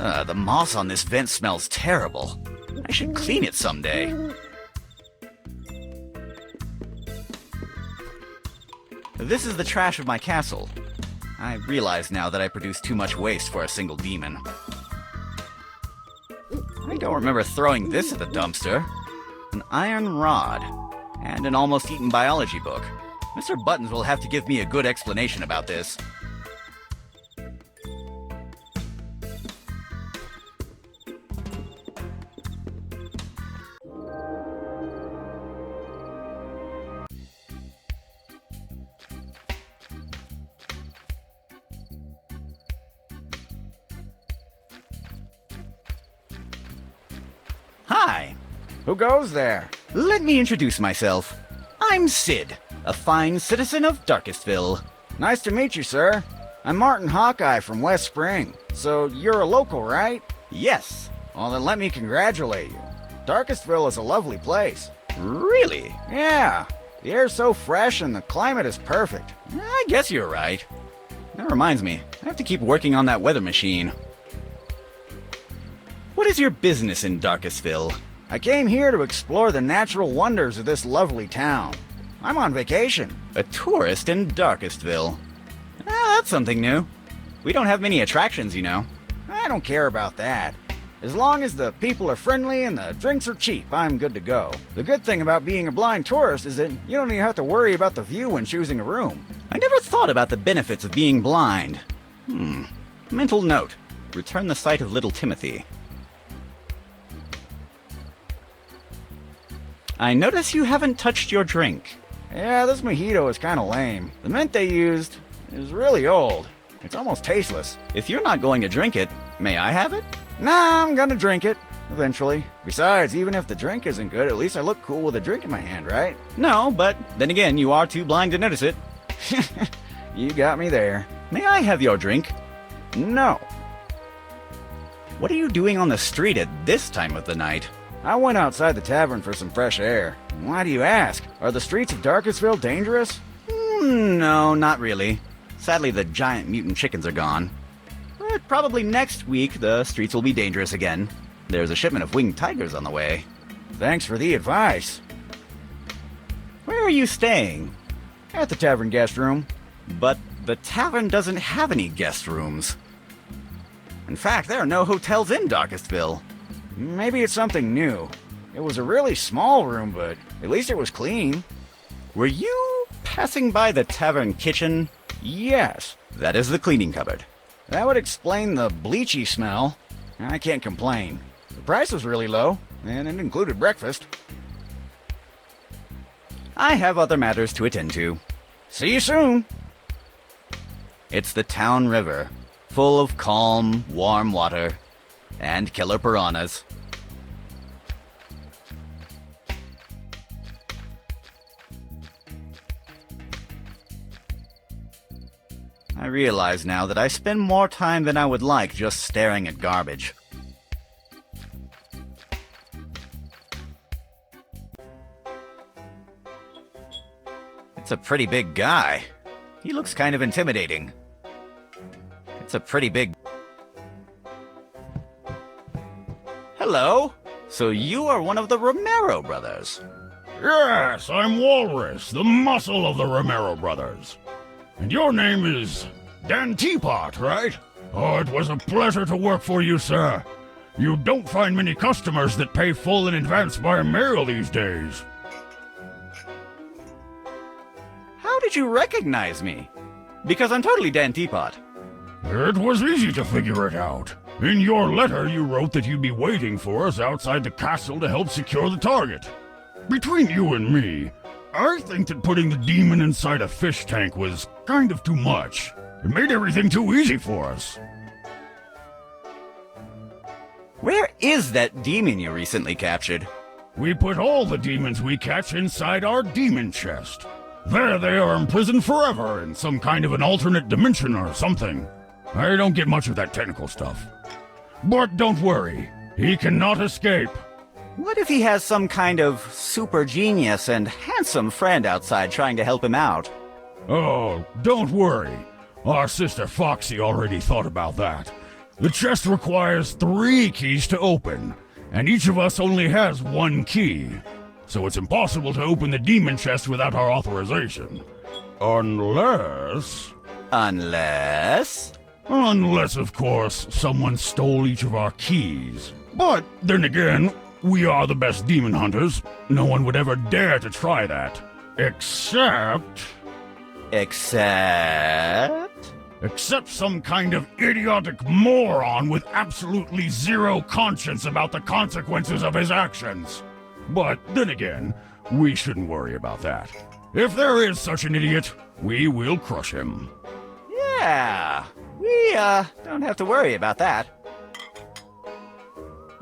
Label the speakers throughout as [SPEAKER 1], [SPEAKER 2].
[SPEAKER 1] The moss on this vent smells terrible. I should clean it someday. This is the trash of my castle. I realize now that I produce too much waste for a single demon. I don't remember throwing this at the dumpster. An iron rod, and an almost eaten biology book. Mr. Buttons will have to give me a good explanation about this. Hi.
[SPEAKER 2] Who goes there?
[SPEAKER 1] Let me introduce myself. I'm Sid, a fine citizen of Darkestville.
[SPEAKER 2] Nice to meet you, sir. I'm Martin Hawkeye from West Spring. So you're a local, right?
[SPEAKER 1] Yes.
[SPEAKER 2] Well, then let me congratulate you. Darkestville is a lovely place.
[SPEAKER 1] Really?
[SPEAKER 2] Yeah. The air's so fresh and the climate is perfect.
[SPEAKER 1] I guess you're right. That reminds me, I have to keep working on that weather machine. What is your business in Darkestville?
[SPEAKER 2] I came here to explore the natural wonders of this lovely town. I'm on vacation.
[SPEAKER 1] A tourist in Darkestville. That's something new. We don't have many attractions, you know.
[SPEAKER 2] I don't care about that. As long as the people are friendly and the drinks are cheap, I'm good to go. The good thing about being a blind tourist is that you don't even have to worry about the view when choosing a room.
[SPEAKER 1] I never thought about the benefits of being blind. Mental note. Return the sight of little Timothy. I notice you haven't touched your drink.
[SPEAKER 2] Yeah, this mojito is kind of lame. The mint they used is really old. It's almost tasteless.
[SPEAKER 1] If you're not going to drink it, may I have it?
[SPEAKER 2] Nah, I'm gonna drink it. Eventually. Besides, even if the drink isn't good, at least I look cool with a drink in my hand, right?
[SPEAKER 1] No, but then again, you are too blind to notice it.
[SPEAKER 2] You got me there.
[SPEAKER 1] May I have your drink?
[SPEAKER 2] No.
[SPEAKER 1] What are you doing on the street at this time of the night?
[SPEAKER 2] I went outside the tavern for some fresh air. Why do you ask? Are the streets of Darkestville dangerous?
[SPEAKER 1] No, not really. Sadly, the giant mutant chickens are gone. But probably next week, the streets will be dangerous again. There's a shipment of winged tigers on the way.
[SPEAKER 2] Thanks for the advice.
[SPEAKER 1] Where are you staying?
[SPEAKER 2] At the tavern guest room.
[SPEAKER 1] But the tavern doesn't have any guest rooms. In fact, there are no hotels in Darkestville.
[SPEAKER 2] Maybe it's something new. It was a really small room, but at least it was clean.
[SPEAKER 1] Were you passing by the tavern kitchen?
[SPEAKER 2] Yes.
[SPEAKER 1] That is the cleaning cupboard.
[SPEAKER 2] That would explain the bleachy smell. I can't complain. The price was really low, and it included breakfast.
[SPEAKER 1] I have other matters to attend to.
[SPEAKER 2] See you soon.
[SPEAKER 1] It's the town river, full of calm, warm water. And killer piranhas. I realize now that I spend more time than I would like just staring at garbage. It's a pretty big guy. He looks kind of intimidating. It's a pretty big... Hello. So you are one of the Romero brothers.
[SPEAKER 3] Yes, I'm Walrus, the muscle of the Romero brothers. And your name is Dan Teapot, right? Oh, it was a pleasure to work for you, sir. You don't find many customers that pay full in advance by mail these days.
[SPEAKER 1] How did you recognize me? Because I'm totally Dan Teapot.
[SPEAKER 3] It was easy to figure it out. In your letter, you wrote that you'd be waiting for us outside the castle to help secure the target. Between you and me, I think that putting the demon inside a fish tank was kind of too much. It made everything too easy for us.
[SPEAKER 1] Where is that demon you recently captured?
[SPEAKER 3] We put all the demons we catch inside our demon chest. There they are imprisoned forever in some kind of an alternate dimension or something. I don't get much of that technical stuff. But don't worry, he cannot escape.
[SPEAKER 1] What if he has some kind of super genius and handsome friend outside trying to help him out?
[SPEAKER 3] Oh, don't worry. Our sister Foxy already thought about that. The chest requires 3 keys to open, and each of us only has 1 key. So it's impossible to open the demon chest without our authorization. Unless, of course, someone stole each of our keys. But then again, we are the best demon hunters. No one would ever dare to try that. Except some kind of idiotic moron with absolutely zero conscience about the consequences of his actions. But then again, we shouldn't worry about that. If there is such an idiot, we will crush him.
[SPEAKER 1] Yeah, we don't have to worry about that.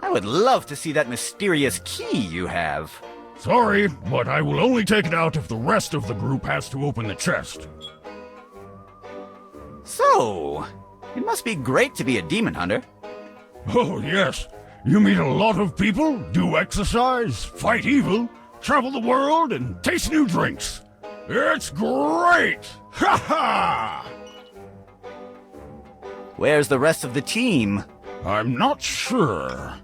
[SPEAKER 1] I would love to see that mysterious key you have.
[SPEAKER 3] Sorry, but I will only take it out if the rest of the group has to open the chest.
[SPEAKER 1] So, it must be great to be a demon hunter.
[SPEAKER 3] Oh, yes. You meet a lot of people, do exercise, fight evil, travel the world, and taste new drinks. It's great! Ha ha!
[SPEAKER 1] Where's the rest of the team?
[SPEAKER 3] I'm not sure.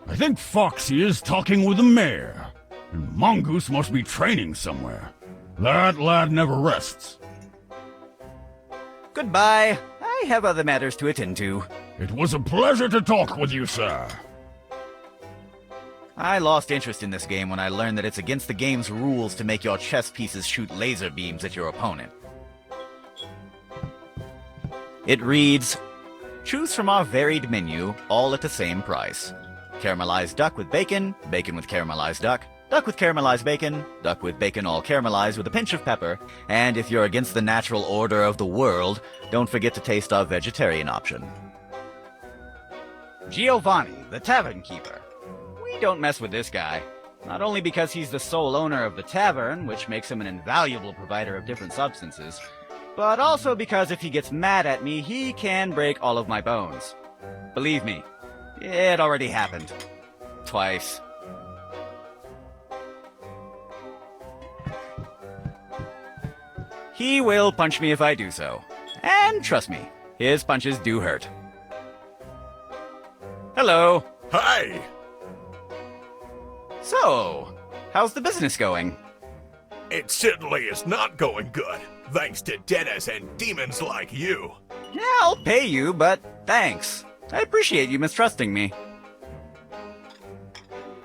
[SPEAKER 3] I think Foxy is talking with the mayor, and Mongoose must be training somewhere. That lad never rests.
[SPEAKER 1] Goodbye. I have other matters to attend to.
[SPEAKER 3] It was a pleasure to talk with you, sir.
[SPEAKER 1] I lost interest in this game when I learned that it's against the game's rules to make your chess pieces shoot laser beams at your opponent. It reads, choose from our varied menu, all at the same price. Caramelized duck with bacon, bacon with caramelized duck, duck with caramelized bacon, duck with bacon all caramelized with a pinch of pepper, and if you're against the natural order of the world, don't forget to taste our vegetarian option. Giovanni, the tavern keeper. We don't mess with this guy. Not only because he's the sole owner of the tavern, which makes him an invaluable provider of different substances, but also because if he gets mad at me, he can break all of my bones. Believe me, it already happened. Twice. He will punch me if I do so. And trust me, his punches do hurt. Hello.
[SPEAKER 4] Hi!
[SPEAKER 1] So, how's the business going?
[SPEAKER 4] It certainly is not going good, thanks to debtors and demons like you.
[SPEAKER 1] Yeah, I'll pay you, but thanks. I appreciate you mistrusting me.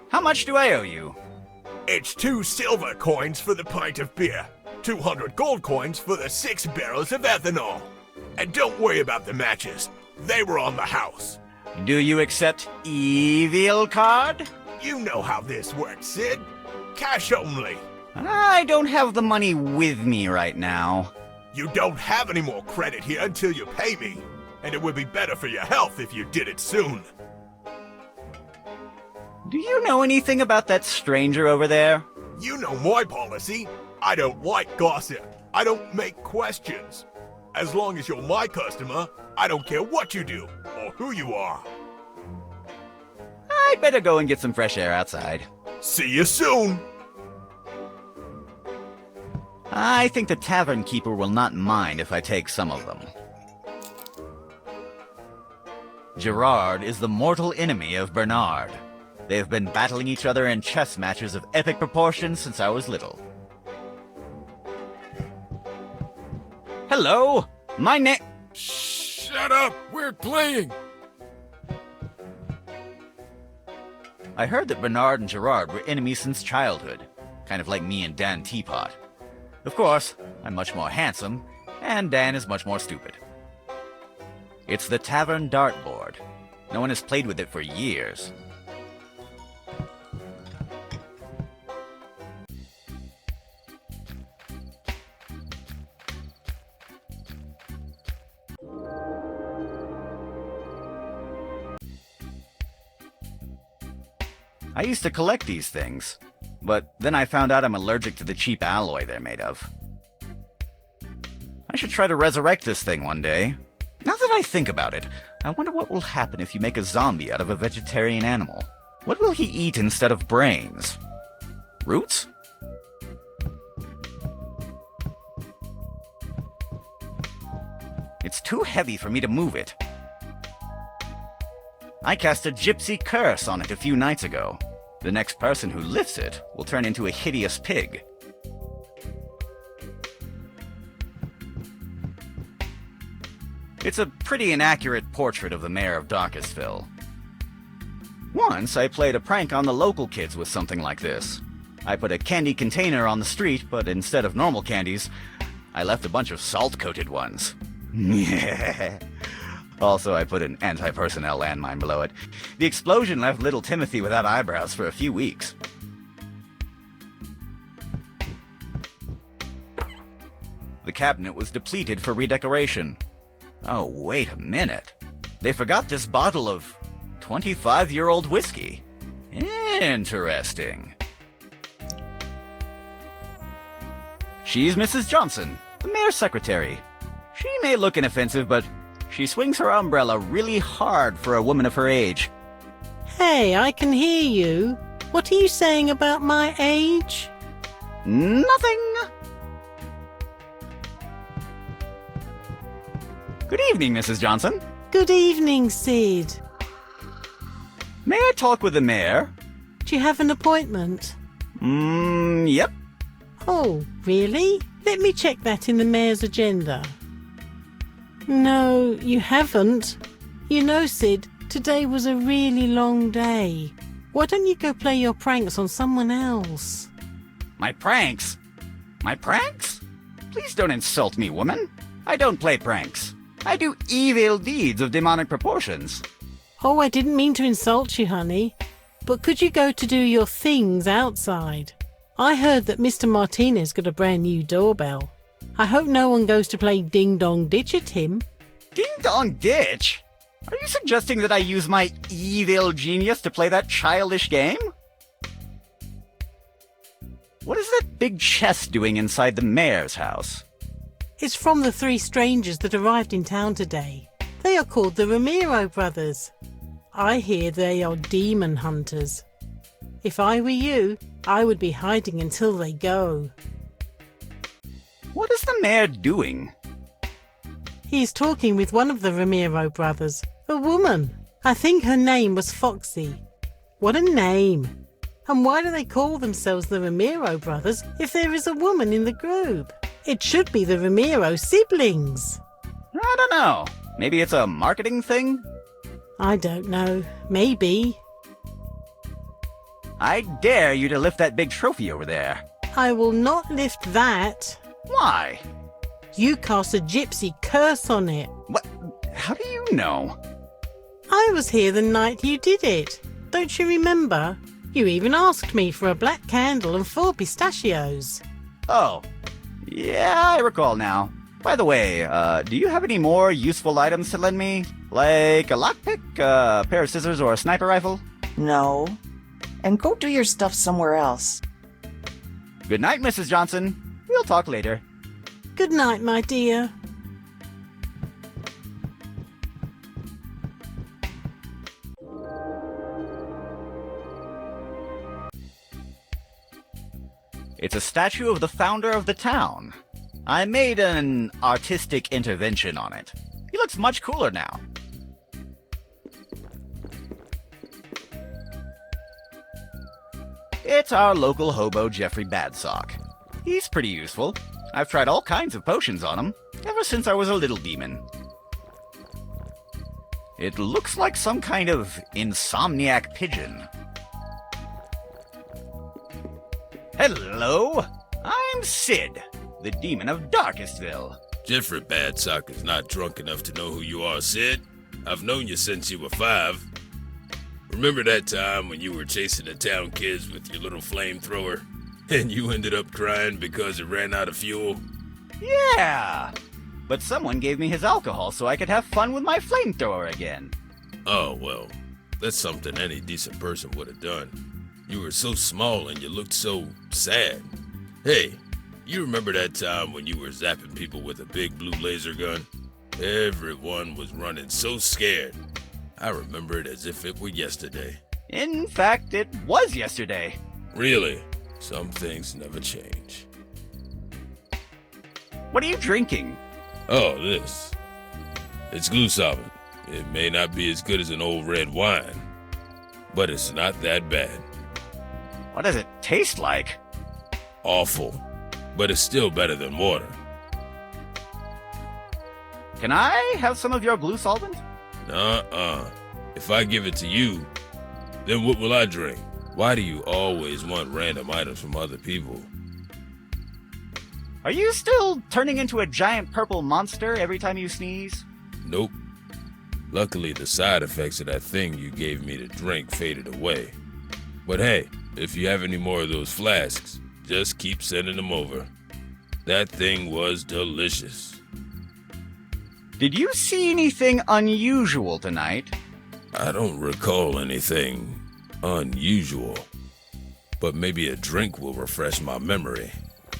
[SPEAKER 1] How much do I owe you?
[SPEAKER 4] It's 2 silver coins for the pint of beer, 200 gold coins for the 6 barrels of ethanol. And don't worry about the matches, they were on the house.
[SPEAKER 1] Do you accept evil card?
[SPEAKER 4] You know how this works, Sid. Cash only.
[SPEAKER 1] I don't have the money with me right now.
[SPEAKER 4] You don't have any more credit here until you pay me. And it would be better for your health if you did it soon.
[SPEAKER 1] Do you know anything about that stranger over there?
[SPEAKER 4] You know my policy. I don't like gossip. I don't make questions. As long as you're my customer, I don't care what you do or who you are.
[SPEAKER 1] I'd better go and get some fresh air outside.
[SPEAKER 4] See you soon.
[SPEAKER 1] I think the tavern keeper will not mind if I take some of them. Gerard is the mortal enemy of Bernard. They've been battling each other in chess matches of epic proportions since I was little. Hello, my name...
[SPEAKER 5] Shut up! We're playing!
[SPEAKER 1] I heard that Bernard and Gerard were enemies since childhood, kind of like me and Dan Teapot. Of course, I'm much more handsome, and Dan is much more stupid. It's the tavern dartboard. No one has played with it for years. I used to collect these things, but then I found out I'm allergic to the cheap alloy they're made of. I should try to resurrect this thing one day. Now that I think about it, I wonder what will happen if you make a zombie out of a vegetarian animal. What will he eat instead of brains? Roots? It's too heavy for me to move it. I cast a gypsy curse on it a few nights ago. The next person who lifts it will turn into a hideous pig. It's a pretty inaccurate portrait of the mayor of Darkestville. Once I played a prank on the local kids with something like this. I put a candy container on the street, but instead of normal candies, I left a bunch of salt-coated ones. Also, I put an anti-personnel landmine below it. The explosion left little Timothy without eyebrows for a few weeks. The cabinet was depleted for redecoration. Oh, wait a minute. They forgot this bottle of 25-year-old whiskey. Interesting. She's Mrs. Johnson, the mayor's secretary. She may look inoffensive, but she swings her umbrella really hard for a woman of her age.
[SPEAKER 6] Hey, I can hear you. What are you saying about my age?
[SPEAKER 1] Nothing. Good evening, Mrs. Johnson.
[SPEAKER 6] Good evening, Sid.
[SPEAKER 1] May I talk with the mayor?
[SPEAKER 6] Do you have an appointment?
[SPEAKER 1] Yep.
[SPEAKER 6] Oh, really? Let me check that in the mayor's agenda. No, you haven't. You know, Sid, today was a really long day. Why don't you go play your pranks on someone else?
[SPEAKER 1] My pranks? My pranks? Please don't insult me, woman. I don't play pranks. I do evil deeds of demonic proportions.
[SPEAKER 6] Oh, I didn't mean to insult you, honey. But could you go to do your things outside? I heard that Mr. Martinez got a brand new doorbell. I hope no one goes to play Ding Dong Ditch at him.
[SPEAKER 1] Ding Dong Ditch? Are you suggesting that I use my evil genius to play that childish game? What is that big chest doing inside the mayor's house?
[SPEAKER 6] It's from the 3 strangers that arrived in town today. They are called the Ramiro brothers. I hear they are demon hunters. If I were you, I would be hiding until they go.
[SPEAKER 1] What is the mayor doing?
[SPEAKER 6] He is talking with one of the Ramiro brothers, a woman. I think her name was Foxy. What a name! And why do they call themselves the Ramiro brothers if there is a woman in the group? It should be the Ramiro siblings.
[SPEAKER 1] I don't know. Maybe it's a marketing thing?
[SPEAKER 6] I don't know. Maybe.
[SPEAKER 1] I dare you to lift that big trophy over there.
[SPEAKER 6] I will not lift that.
[SPEAKER 1] Why?
[SPEAKER 6] You cast a gypsy curse on it.
[SPEAKER 1] What? How do you know?
[SPEAKER 6] I was here the night you did it. Don't you remember? You even asked me for a black candle and 4 pistachios.
[SPEAKER 1] Oh. Yeah, I recall now. By the way, do you have any more useful items to lend me? Like a lockpick, a pair of scissors, or a sniper rifle?
[SPEAKER 7] No. And go do your stuff somewhere else.
[SPEAKER 1] Good night, Mrs. Johnson. We'll talk later.
[SPEAKER 6] Good night, my dear.
[SPEAKER 1] It's a statue of the founder of the town. I made an artistic intervention on it. He looks much cooler now. It's our local hobo, Jeffrey Badsock. He's pretty useful. I've tried all kinds of potions on him, ever since I was a little demon. It looks like some kind of insomniac pigeon. Hello, I'm Sid, the demon of Darkestville.
[SPEAKER 5] Jeffrey Badsock is not drunk enough to know who you are, Sid. I've known you since you were 5. Remember that time when you were chasing the town kids with your little flamethrower? And you ended up crying because it ran out of fuel?
[SPEAKER 1] Yeah, but someone gave me his alcohol so I could have fun with my flamethrower again.
[SPEAKER 5] Oh, well, that's something any decent person would have done. You were so small and you looked so sad. Hey, you remember that time when you were zapping people with a big blue laser gun? Everyone was running so scared. I remember it as if it were yesterday.
[SPEAKER 1] In fact, it was yesterday.
[SPEAKER 5] Really? Some things never change.
[SPEAKER 1] What are you drinking?
[SPEAKER 5] Oh, this. It's glue solvent. It may not be as good as an old red wine, but it's not that bad.
[SPEAKER 1] What does it taste like?
[SPEAKER 5] Awful, but it's still better than water.
[SPEAKER 1] Can I have some of your glue solvent?
[SPEAKER 5] If I give it to you, then what will I drink? Why do you always want random items from other people?
[SPEAKER 1] Are you still turning into a giant purple monster every time you sneeze?
[SPEAKER 5] Nope. Luckily, the side effects of that thing you gave me to drink faded away. But hey, if you have any more of those flasks, just keep sending them over. That thing was delicious.
[SPEAKER 1] Did you see anything unusual tonight?
[SPEAKER 5] I don't recall anything unusual, but maybe a drink will refresh my memory.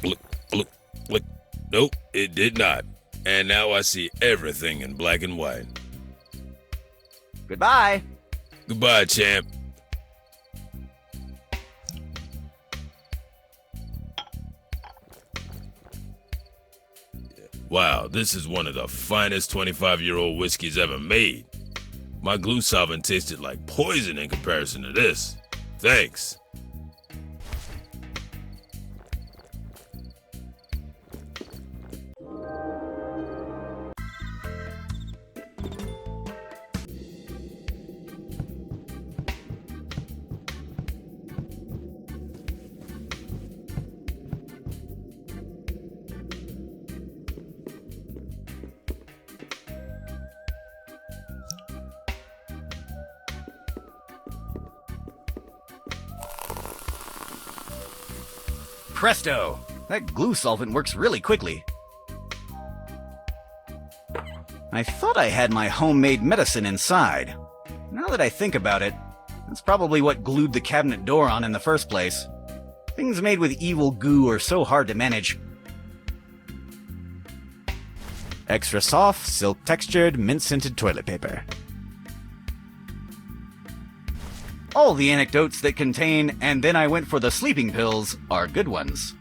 [SPEAKER 5] Look, look, look. Nope, it did not. And now I see everything in black and white.
[SPEAKER 1] Goodbye.
[SPEAKER 5] Goodbye, champ. Wow, this is one of the finest 25-year-old whiskeys ever made. My glue solvent tasted like poison in comparison to this. Thanks.
[SPEAKER 1] Presto! That glue solvent works really quickly. I thought I had my homemade medicine inside. Now that I think about it, that's probably what glued the cabinet door on in the first place. Things made with evil goo are so hard to manage.
[SPEAKER 2] Extra soft, silk-textured, mint-scented toilet paper.
[SPEAKER 1] All the anecdotes that contain "and then I went for the sleeping pills" are good ones.